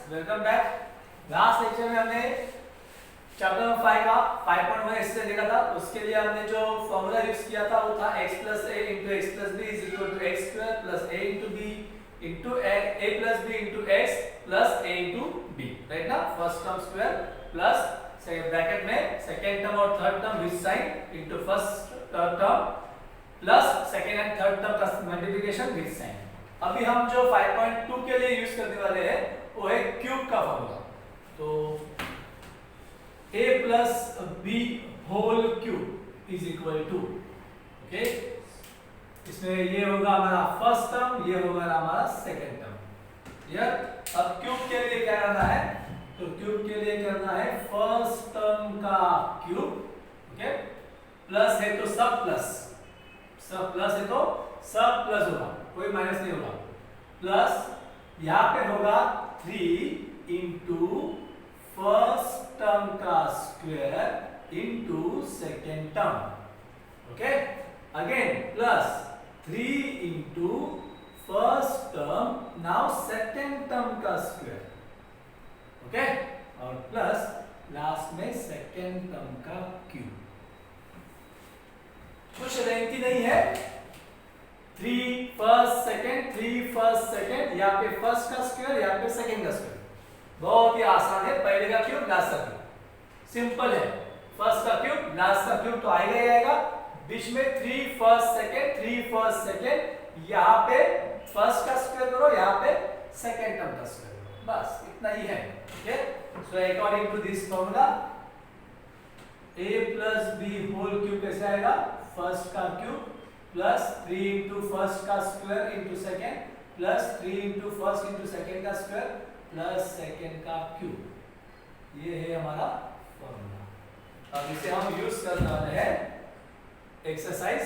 Welcome back. Last lecture में हमने chapter number 5 का 5.1 एक्सरसाइज देखा था। उसके लिए हमने जो फॉर्मूला यूज किया था वो था x plus a into x plus b is equal to x square plus a into b into a plus b into x plus a into b, right ना। First term square plus bracket में second term और third term with sign into first term plus second and third term का multiplication with sign. अभी हम जो 5.2 के लिए use करने वाले हैं वो है क्यूब का फॉर्मूला। तो a plus b whole cube is equal to, okay, इसमें ये होगा हमारा फर्स्ट टर्म, ये होगा हमारा सेकंड टर्म। क्लियर। अब क्यूब के लिए क्या करना है, तो क्यूब के लिए करना है फर्स्ट टर्म का क्यूब, ओके, प्लस है तो सब प्लस है तो सब प्लस होगा, कोई माइनस नहीं होगा, प्लस यहाँ पे होगा 3 इंटू फर्स्ट टर्म का square into second term, okay, again plus 3 into first term now second term का स्क्वायर, ओके, और प्लस लास्ट में सेकेंड टर्म का क्यूब। कुछ लेंथी नहीं है, 3 फर्स्ट सेकंड, यहाँ पे फर्स्ट का स्क्वायर, यहाँ पे सेकंड का स्क्वायर। बहुत ही आसान है, पहले का क्यूब लास्ट का क्यूब, सिंपल है। फर्स्ट का क्यूब लास्ट का क्यूब तो आएगा ही आएगा, बीच में 3 फर्स्ट सेकंड, यहाँ पे फर्स्ट का स्क्वायर करो, यहाँ पे सेकंड टर्म का स्क्वायर करो, बस इतना ही है। Okay, so according to this formula a plus b whole cube कैसे आएगा, फर्स्ट का क्यूब प्लस 3 इंटू फर्स्ट का square into second plus 3 into first into second का स्क्वायर प्लस सेकेंड का क्यूब। ये है हमारा फॉर्मूला। अब इसे हम यूज करने वाले हैं एक्सरसाइज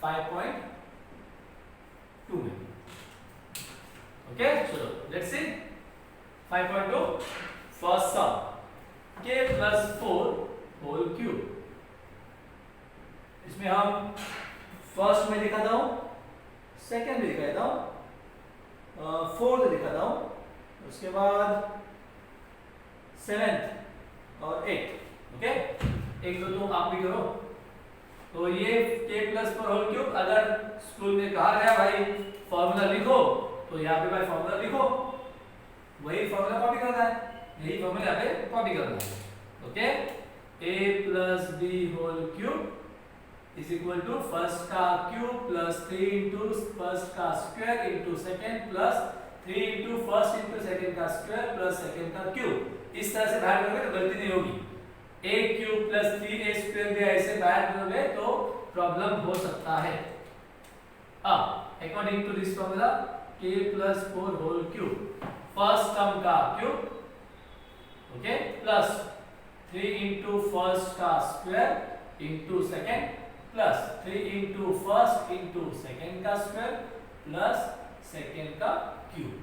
5.2 में। ओके, चलो let's see 5.2 first sum k plus 4 whole cube. इसमें हम फर्स्ट में दिखाता हूं, सेकंड में दिखाता हूं, फोर्थ दिखाता हूं, उसके बाद सेवेंथ और एट। ओके, एक दो तुम आप भी करो। तो ये k plus 4 होल क्यूब, अगर स्कूल में कहा गया भाई फॉर्मूला लिखो तो यहाँ पे भाई फॉर्मूला लिखो, वही फॉर्मूला कॉपी करना है, यही फॉर्मूला यहाँ पे कॉपी करना है। Okay, a plus b whole cube is equal to first का क्यूब प्लस 3 इंटू फर्स्ट का square into second plus 3 into first into second का स्क्वायर प्लस सेकेंड का क्यूब। इस तरह से बाहर करोगे तो गलती नहीं होगी। a cube plus 3a square भी ऐसे बाहर करोगे तो प्रॉब्लम हो सकता है। अब according to this formula k plus 4 whole cube, first term का cube, okay, plus 3 into first का square into second plus 3 into first into second का स्क्वायर प्लस सेकेंड का क्यूब।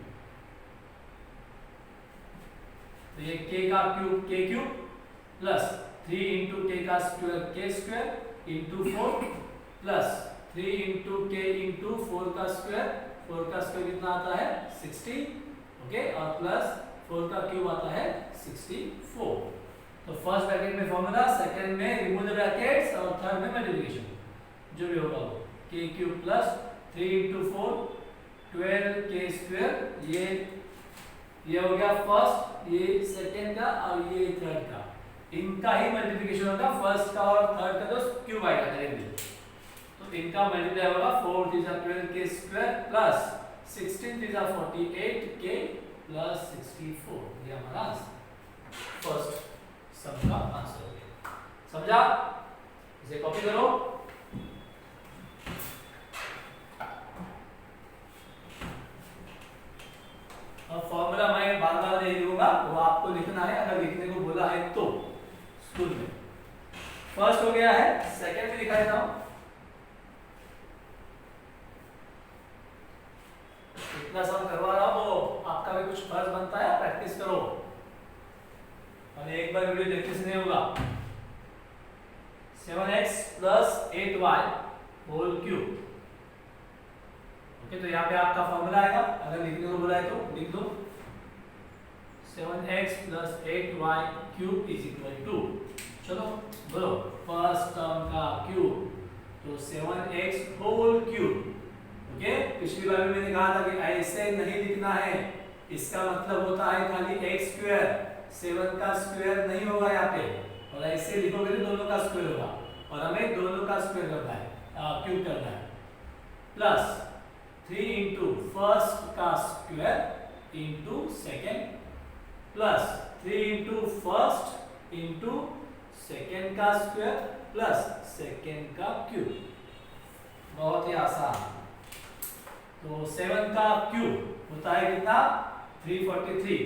तो ये k का cube k cube plus 3 into k का square k square into 4 plus 3 into k into 4 का square कितना आता है 60, ओके, और प्लस 4 का क्यूब आता है 64। तो फर्स्ट ब्रैकेट में फॉर्मूला, सेकंड में रिमूव द ब्रैकेट्स और थर्ड में मल्टीप्लिकेशन, जो भी होगा वो k cube plus 3 into 4 12 k square, ये हो गया फर्स्ट, ये सेकंड का और ये थर्ड का, इनका ही मल्टीप्लिकेशन होगा, फर्स्ट का और थर्ड का तो क्यूब आएगा डायरेक्टली, तो इनका मल्टीप्लाई होगा 4 3 12 k square plus 16 3 48 k plus 64। ये हमारा फर्स्ट सम का आंसर हो गया। समझा? इसे कॉपी करो। अब फॉर्मूला मैं बार बार नहीं लिखूंगा, वो आपको लिखना है, अगर लिखने को बोला है तो स्कूल में। फर्स्ट हो गया है, सेकंड भी दिखा देता हूं। इतना सम करवा रहा हूं तो आपका भी कुछ फर्ज बनता है, प्रैक्टिस करो, और एक बार वीडियो देखने से नहीं होगा। 7x plus 8y whole cube, okay, तो यहाँ पे आपका फॉर्मूला आएगा, अगर लिखने को बोला है तो लिख दो 7x plus 8y cube is equal to, चलो बोलो फर्स्ट टर्म का क्यूब, तो 7x होल क्यूब। ओके, पिछली बार भी मैंने कहा था कि ऐसे नहीं लिखना है, इसका मतलब होता है खाली x स्क्वायर, 7 का स्क्वायर नहीं होगा यहाँ पे, और ऐसे लिखोगे तो दोनों का स्क्वायर होगा, और हमें दोनों का स्क्वायर करना है, क्यूब करना है। प्लस 3 इंटू फर्स्ट का square into second, plus 3 into first into second का स्क्वायर प्लस सेकेंड का क्यूब। बहुत ही आसान। तो 7 का क्यूब होता है कितना, 343।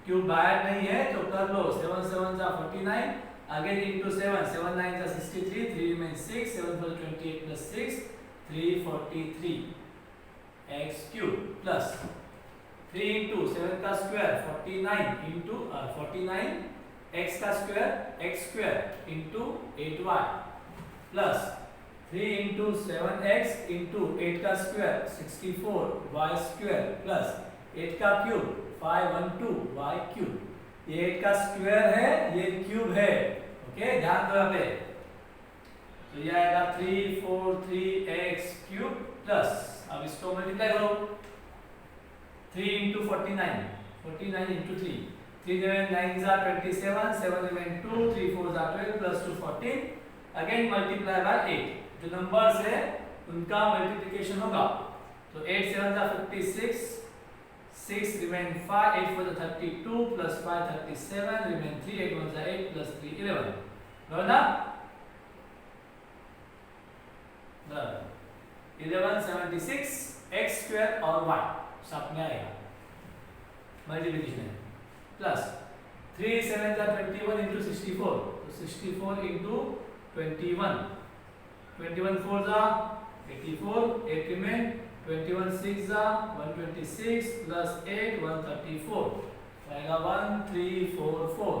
क्यूब बाहर नहीं है तो कर लो, 7 7 जा 49, अगेन इंटू 7, 7 9 जा 63, 3 remains 6, 7 4 28 plus 6, 343 x cube plus 3 into 7 का स्क्वायर 49 इंटू 49 x का square x square into 8y plus 3 into 7x into 8 का स्क्वायर 64 y स्क्वायर प्लस 8 का क्यूब 512 y क्यूब। ये 8 का स्क्वायर है, ये क्यूब है। ओके, ध्यान दो यहाँ पे। तो ये आएगा 343x क्यूब प्लस, अब इसको मल्टीप्लाई करो, 3 इंटू 49, 49 इंटू 3, 3 9 जा 27, 7 remain 2, 3 4 जा 12 प्लस 2 14, अगेन मल्टीप्लाई बाय 8। जो नंबर्स है उनका मल्टीप्लिकेशन होगा, तो 8 7 जा 56, 6 remain 5, 8 4 जा 32 प्लस 5 37 remain 3, 8 1 जा 8 प्लस 3 11, बराबर ना? 1176 x स्क्वायर और y साथ में आएगा, मल्टीप्लिकेशन है। प्लस 3 7 जा 21 इंटू 64, तो 64 इंटू 21, 21 4 जा 84, 8 remain, 21 6 जा 126 प्लस 8 134, आएगा 1344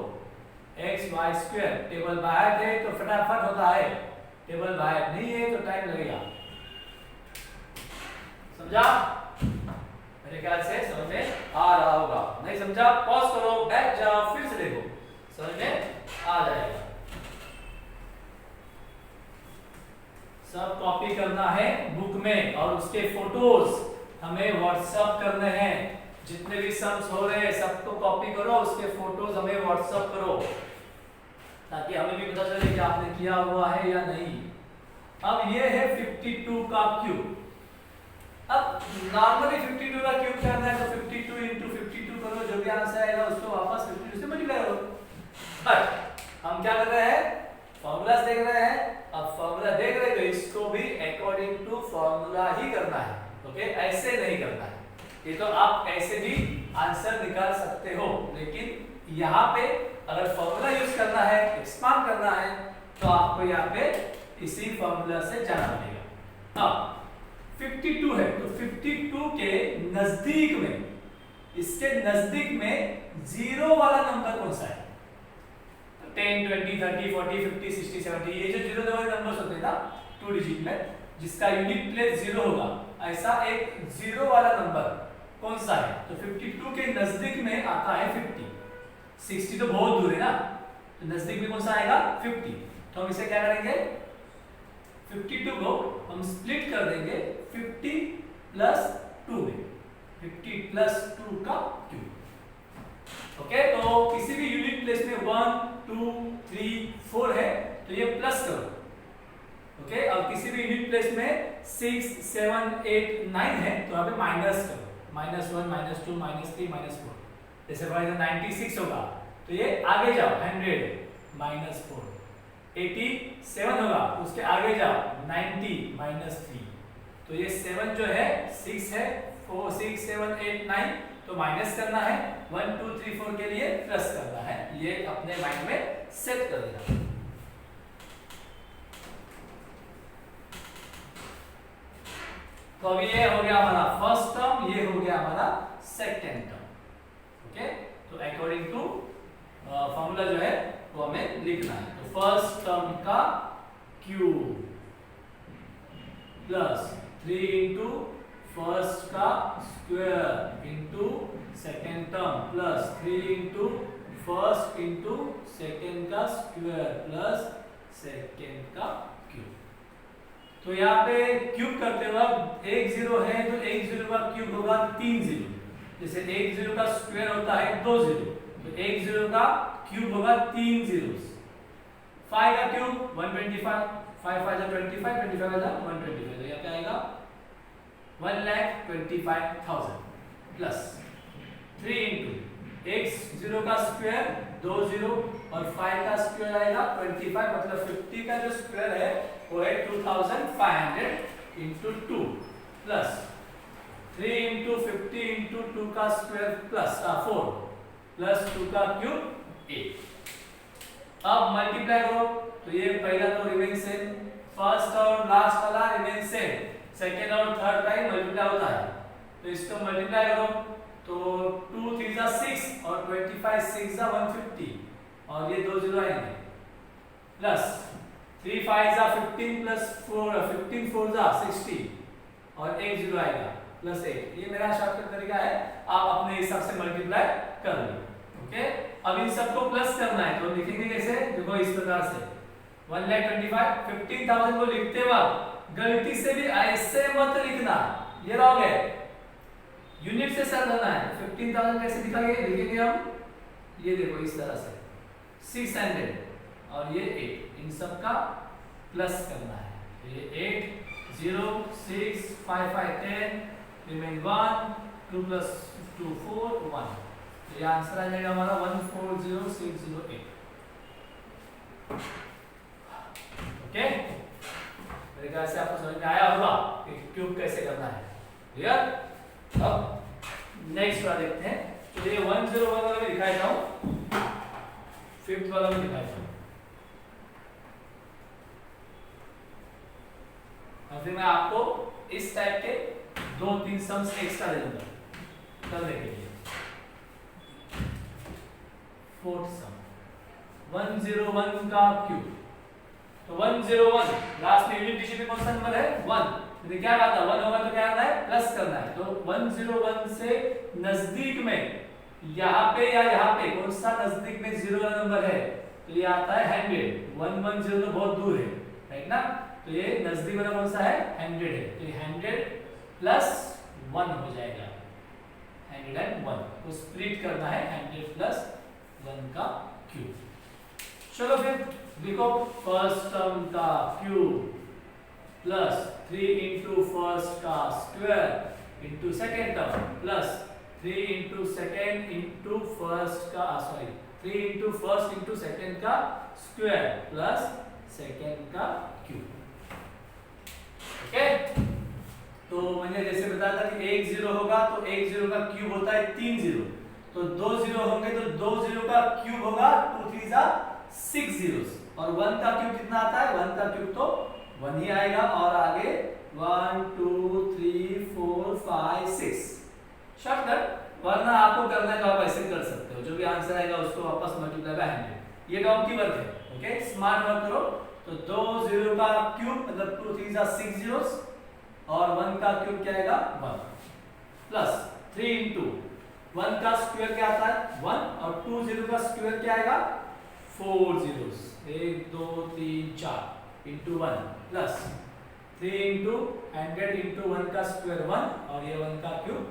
x y स्क्वायर। टेबल बाहर है तो फटाफट होता है, टेबल बाहर नहीं है तो टाइम लगेगा। समझा? मेरे ख्याल से समझ में आ रहा होगा। नहीं समझा पॉज करो, बैठ जाओ, फिर से देखो, समझ में आ जाएगा। सब कॉपी करना है बुक में, और उसके फोटोज हमें व्हाट्सएप करने हैं। जितने भी सम्स हो रहे हैं सबको कॉपी करो, उसके फोटोज हमें व्हाट्सएप करो, ताकि हमें भी पता चले कि आपने किया हुआ है या नहीं। अब ये है 52 का क्यूब। अब नॉर्मली 52 का क्यूब करना है तो 52 इंटू 52 करो, जो भी आंसर आएगा उसको वापस 52 से मल्टीप्लाई करो। बट हम क्या कर रहे हैं, फॉर्मूलास देख रहे हैं। अब फॉर्मूला देख रहे हैं तो इसको भी अकॉर्डिंग टू फॉर्मूला ही करना है। ओके, ऐसे नहीं करना है। ये तो आप ऐसे भी आंसर निकाल सकते हो, लेकिन यहाँ पे अगर फॉर्मूला यूज करना है, एक्सपांड करना है, तो आपको यहाँ पे इसी फॉर्मूला से जाना पड़ेगा। अब 52 है तो 52 के नजदीक में, इसके नजदीक में जीरो वाला नंबर कौन सा है? 10 20 30 40 50 60 70, ये जो जीरो वाले नंबर्स होते हैं ना 2 डिजिट में, जिसका यूनिट प्लेस जीरो होगा, ऐसा एक जीरो वाला नंबर कौन सा है? तो 52 के नजदीक में आता है 50। 60 तो बहुत दूर है ना, तो नजदीक में कौन सा आएगा? 50। तो हम इसे क्या करेंगे, 52 को हम स्प्लिट कर देंगे 50 प्लस 2 में, 50 प्लस 2 का क्यूब। ओके, तो किसी भी यूनिट प्लेस में 1 2 3 4 है तो ये प्लस करो। ओके, और किसी भी यूनिट प्लेस में 6 7 8 9 है तो यहाँ पे माइनस करो, -1 -2 -3 -4। जैसे फॉर एग्जांपल 96 होगा तो ये आगे जाओ 100 -4, 87 होगा उसके आगे जाओ 90 -3। तो ये 7 जो है 6 है, 4 6 7 8 9 तो माइनस करना है, 1 2 3 4 के लिए प्लस करना है। ये अपने माइंड में सेट कर देना। तो अभी ये हो गया हमारा फर्स्ट टर्म, ये हो गया हमारा सेकेंड टर्म। ओके, तो अकॉर्डिंग टू फॉर्मूला जो है वो हमें लिखना है। तो फर्स्ट टर्म का क्यूब प्लस 3 इंटू फर्स्ट का square into second term plus 3 into first into second का स्क्वायर प्लस सेकेंड का क्यूब। तो यहाँ पे क्यूब करते वक्त एक जीरो है तो एक जीरो का क्यूब होगा 3 जीरो, जैसे एक जीरो का स्क्वायर होता है 2 जीरो, तो एक जीरो का क्यूब होगा 3 जीरोस। 5 का क्यूब 125, 5 5 जा 25, 25 जा 125, तो यहाँ पे आएगा 1,25,000 प्लस 3 इंटू एक जीरो का स्क्वायर 2 जीरो और 5 का स्क्वायर आएगा 25, मतलब 50 का जो स्क्वायर है वो है 2500 इंटू 2 प्लस 3 इंटू 50 इंटू 2 का स्क्वायर प्लस 4 प्लस 2 का क्यूब 8। अब मल्टीप्लाई करो तो ये पहला तो रिमेन सेम, फर्स्ट और लास्ट वाला रिमेन सेम, सेकेंड और थर्ड का ही मल्टीप्लाई होता है, तो इसको मल्टीप्लाई करो तो 2 3 जा 6 और 25 6 जा 150 और ये दो जीरो आएंगे प्लस 3 5 जा 15 प्लस 4 15 4 जा 60 और एक जीरो आएगा प्लस 8। ये मेरा शॉर्टकट तरीका है, आप अपने हिसाब से मल्टीप्लाई कर लो। ओके, अब इन सबको प्लस करना है तो लिखेंगे कैसे, देखो इस प्रकार से 1,25,000 15,000 को लिखते वक्त गलती से भी ऐसे मत लिखना, ये रॉन्ग है, यूनिट से स्टार्ट करना है। 15,000 कैसे लिखेंगे हम, ये देखो इस तरह से 600 और ये 8, इन सब का प्लस करना है, तो ये 8 0 6 5 5 10 रिमेन 1 2 प्लस 2 4 1, तो ये आंसर आ जाएगा हमारा 140608। ओके, मेरे ख्याल से आपको समझ में आया होगा कि क्यूब कैसे करना है, क्लियर। अब नेक्स्ट वाला देखते हैं, तो ये 101 वाला मैं दिखाई देता हूं, फिफ्थ वाला मैं दिखाई देता हूं, और फिर मैं आपको इस टाइप के 2-3 सम्स एक्स्ट्रा दे दूंगा करने के लिए। फोर्थ सम 101 का क्यूब, तो 101 लास्ट में यूनिट डिजिट में कौन सा नंबर है 1, तो क्या बात है 1 होगा तो क्या करना है प्लस करना है, तो 101 से नजदीक में यहाँ पे या यहाँ पे कौन सा नजदीक में जीरो वाला नंबर है, तो ये आता है 100। 110 तो बहुत दूर है, राइट ना, तो ये नजदीक वाला कौन सा है 100 है, तो ये 100 प्लस 1 हो जाएगा 101, तो स्प्लिट करना है 100 प्लस 1 का क्यूब। चलो फिर लिखो फर्स्ट टर्म का क्यूब प्लस 3 इंटू फर्स्ट का square into second term plus 3 into second into first का 3 इंटू फर्स्ट इंटू सेकेंड का स्क्वायर प्लस सेकेंड का क्यूब। ओके, तो मैंने जैसे बताया था कि एक जीरो होगा तो एक जीरो का क्यूब होता है 3 जीरो, तो 2 जीरो होंगे तो 2 जीरो का क्यूब होगा 2 3 जा 6 जीरोस, और 1 का क्यूब कितना आता है, 1 का क्यूब तो 1 ही आएगा, और आगे 1 2 3 4 5 6 शॉर्टकट, वरना आपको करना है तो आप ऐसे कर सकते हो, जो भी आंसर आएगा उसको वापस मल्टीप्लाई बाय 100, ये डोंकी वर्क है। ओके, स्मार्ट वर्क करो, तो 2 जीरो का क्यूब मतलब 2 3 जा 6 जीरोस और 1 का क्यूब क्या आएगा 1 प्लस 3 इंटू 1 का स्क्वायर क्या आता है 1 और 2 जीरो का स्क्वायर क्या आएगा 4 zeros, 1 2 3 4 into 1 plus 3 into 100 into 1 का स्क्वायर 1 और ये 1 का क्यूब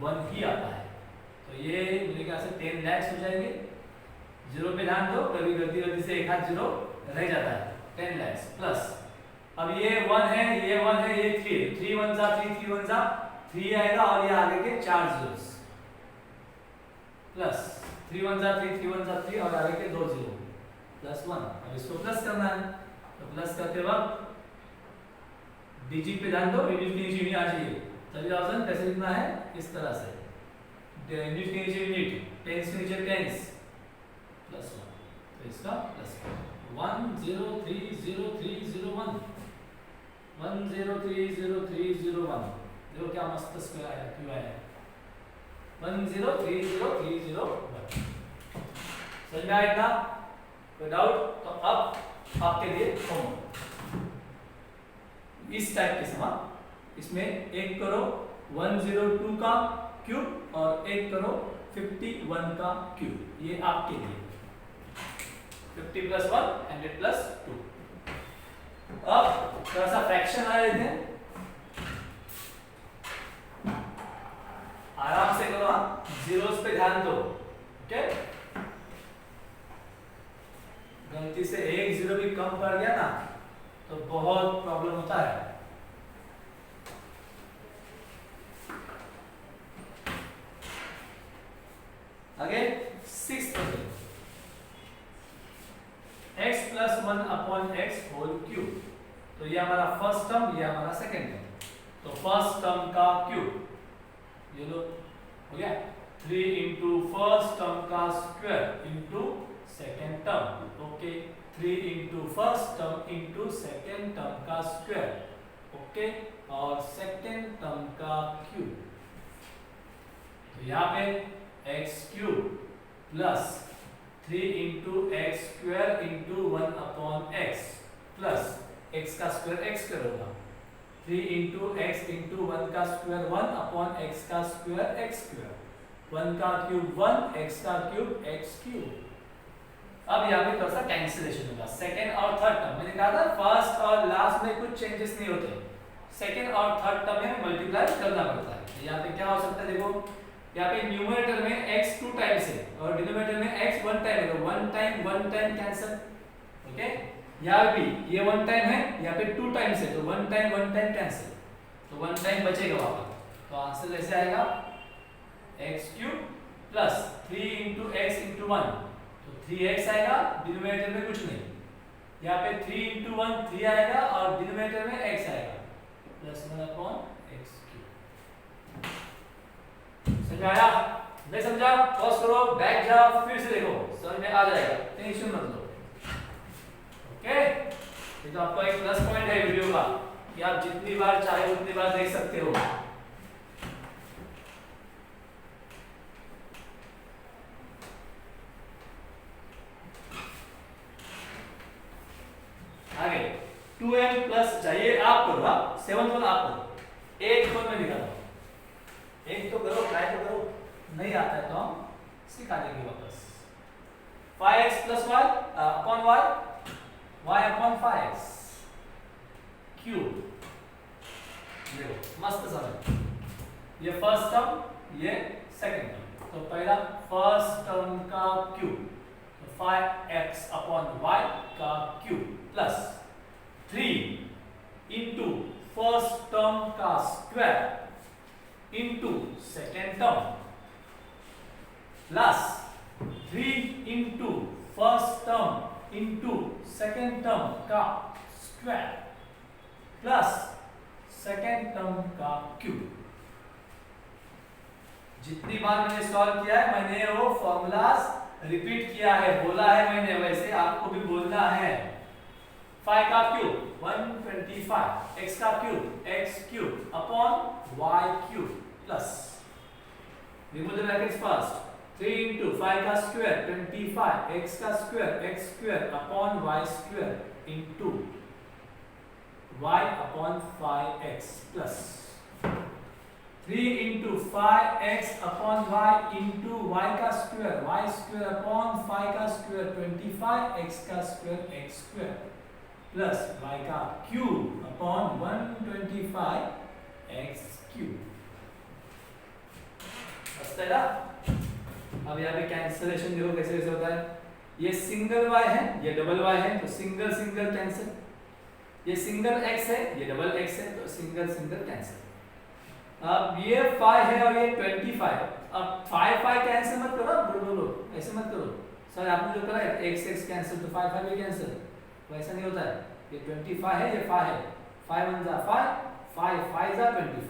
1 ही आता है, तो ये मेरे ख्याल से 10 लाख हो जाएंगे। जीरो पे ध्यान दो, कभी गलती से एक हाथ जीरो रह जाता है, 10 लाख प्लस, अब ये 1 है ये 1 है ये 3 3 1 जा 3 3 1 जा 3 आएगा और ये आगे के 4 जीरोस प्लस 3 1 जा 3 3 1 जा 3 और आगे के 2 जीरो प्लस 1, अब इसको प्लस करना है, तो प्लस करते वक्त डिजिट पे ध्यान दो, यूनिट के नीचे आ जाइए, 30,000 कैसे लिखना है इस तरह से, यूनिट के नीचे यूनिट, टेंस के नीचे टेंस प्लस 1, तो इसका प्लस 1030301 1030301, देखो क्या मस्त स्क्वायर आया, क्यों आया 1030301। समझ में आया? कोई डाउट? तो अब आपके लिए होमवर्क इस टाइप के सवाल, इसमें एक करो 102 का क्यूब और एक करो 51 का क्यूब, ये आपके लिए 50 + 1 100 + 2। अब थोड़ा सा फ्रैक्शन आ लेते हैं, आराम से करो, जीरोस पे ध्यान दो, ओके। गलती से एक जीरो भी कम पड़ गया ना तो बहुत प्रॉब्लम होता है। आगे 6 x + 1/x²। तो ये हमारा फर्स्ट टर्म, ये हमारा सेकेंड टर्म। तो फर्स्ट टर्म का क्यूब, ये लो हो गया 3 × फर्स्ट टर्म का square into second term, okay. 3 × first term into second term का स्क्वायर, ओके, और सेकेंड टर्म का क्यूब। तो यहाँ पे x³ plus 3 × x² into 1/x plus x का स्क्वायर x² होगा, 3 × x इंटू 1 का स्क्वायर 1/x का स्क्वायर x², 1 का क्यूब 1, x का क्यूब x³। अब यहाँ पे थोड़ा सा कैंसिलेशन होगा। सेकेंड और थर्ड टर्म, मैंने कहा था फर्स्ट और लास्ट में कुछ चेंजेस नहीं होते, सेकेंड और थर्ड टर्म में मल्टीप्लाई करना पड़ता है। यहाँ पे क्या हो सकता है, देखो यहाँ पे न्यूमरेटर में x 2 टाइम्स है और डिनोमिनेटर में x 1 टाइम है, तो 1 टाइम कैंसिल, ओके। यहाँ भी ये 1 टाइम है, यहाँ पे 2 टाइम्स है, तो 1 टाइम कैंसिल, तो 1 टाइम बचेगा वहां पर। तो आंसर ऐसे आएगा x³ प्लस 3 × x × 1, तो 3x आएगा, डिनोमिनेटर में कुछ नहीं। यहाँ पे 3 × 1 3 आएगा और डिनोमिनेटर में x आएगा, प्लस 1/x³। समझ आया? नहीं समझा? पॉज करो, बैक जाओ, फिर से देखो, समझ में आ जाएगा, टेंशन मत लो, ओके। ये तो आपका एक प्लस पॉइंट है वीडियो का कि आप जितनी बार चाहे उतनी बार देख सकते हो। आगे 2m प्लस चाहिए आप करो, आप 7 वाला आप करो, एक तो मैं दिखाता हूं, एक तो करो, ट्राई तो करो, नहीं आता है तो हम सिखा देंगे वापस। 5x + y upon y, y upon 5x cube. देखो मस्त समझ, ये फर्स्ट टर्म, ये सेकंड टर्म। तो पहला फर्स्ट टर्म का क्यूब, तो 5x अपॉन y का cube plus 3 into first term का square into second term plus 3 into first term into second term का स्क्वायर प्लस सेकेंड टर्म का क्यूब। जितनी बार मैंने सॉल्व किया है मैंने वो फॉर्मूलाज रिपीट किया है, बोला है मैंने, वैसे आपको भी बोलना है। 5 का क्यूब 125, x का cube x³ upon y³ plus, remove the brackets first, 3 × 5 का स्क्वायर 25, x का square x² upon y² into y upon 5x plus 3 × 5x upon y into y का स्क्वायर y² अपॉन 5 का स्क्वायर 25, x का square x² plus y का cube upon 125 x³। अब यहाँ पे cancellation देखो कैसे कैसे होता है। ये सिंगल y है, ये डबल y है, तो सिंगल सिंगल कैंसिल। ये सिंगल x है, ये डबल x है, तो सिंगल सिंगल कैंसिल। अब ये 5 है और ये 25 है। अब 5 कैंसिल मत करो, बोलो ऐसे मत करो सर, आपने जो करा है x कैंसिल तो 5 भी कैंसिल, वैसा नहीं होता है। ये 25 है, ये 5 है, 5 1 * 5, 5 5 * 25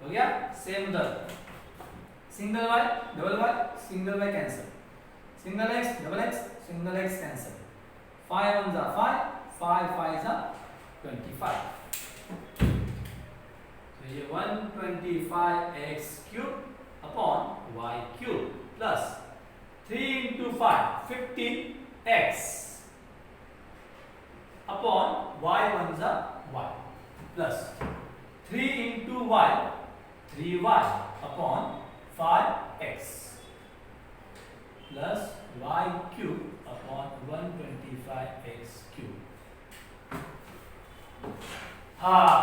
हो गया। सेम उधर single y double y, single y cancel, single x double x, single x cancel, 5 1 * 5, 5 5 * 25। तो ये 125x³ upon y³ plus 3 × 5 15x upon y 1 * y plus 3 × y 3y upon 5x। Plus Y cube upon 125x cube. हाँ,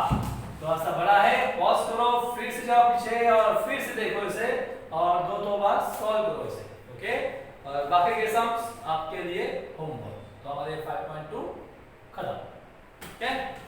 थोड़ा सा बड़ा है, pause करो, फिर से जाओ पीछे और फिर से देखो इसे और दो बार सॉल्व करो इसे। ओके, और बाकी के सम्स आपके लिए होमवर्क। तो हमारे 5.2 खत्म। ओके।